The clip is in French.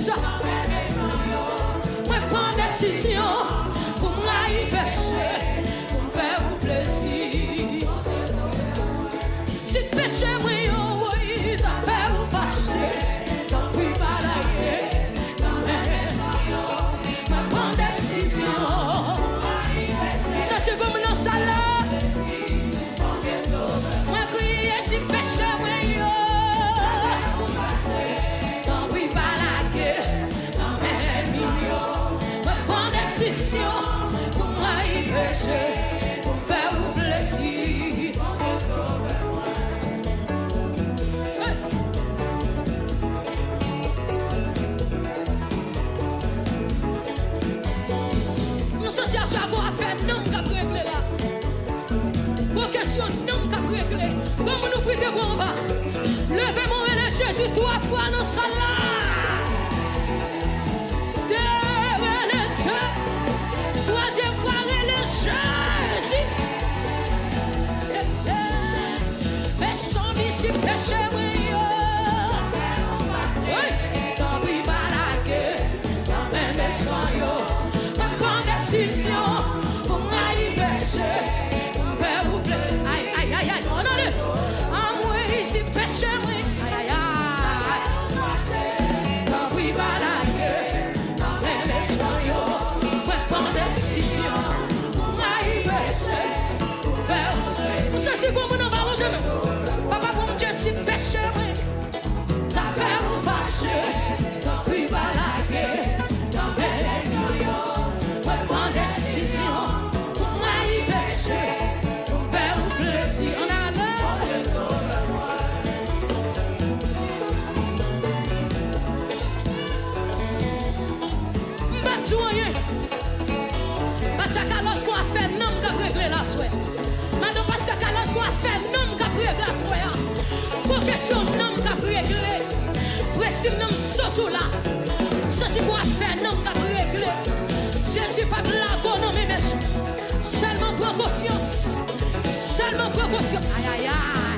ça. Moi, prends décision pour moi y pécher, pour me faire plaisir. Si péché, moi, oui, t'as fait vous fâcher, tant pis pas la guerre. Moi, prends décision. Ça, c'est comme dans ça là. Moi, crier si péché, moi, tant pis pas la guerre. Moi, prends décision pour moi y pécher, pour me faire vous plaisir. Mon association a fait non qu'à régler là. Vos questions non qu'à régler. Comme nous faisons des bombes, levez-moi et Jésus 3 fois dans ça là. Troisième fois, le Jésus. Mais sans vie, si péché, oui. Tant pis, pas la guerre, tant même méchant, yo. Ma grande décision pour moi y pécher, pour faire vous plaisir. Aïe, aïe, aïe, aïe, non, non, non. Ah, oui, si péché, oui. Aïe, aïe, aïe. Tant pis, pas la guerre, tant même méchant, yo. Décision, moi y péché, faire vous ça c'est comme nous allons jamais. Papa bon Dieu si péché, t'as fait vous fâcher, tant pis pas la guerre, tant belle moi prends décision, moi y péché, faire vous plaisir, on a parce que lorsqu'on a fait non qu'à régler la soie. Maintenant parce que lorsqu'on a fait non qu'à régler la soie. Pour question non qu'à régler. Presque non soso là. Ceci qu'on a fait non qu'à régler. Jésus pas de la bonne mais seulement précaution. Seulement précaution. Aïe aïe aïe.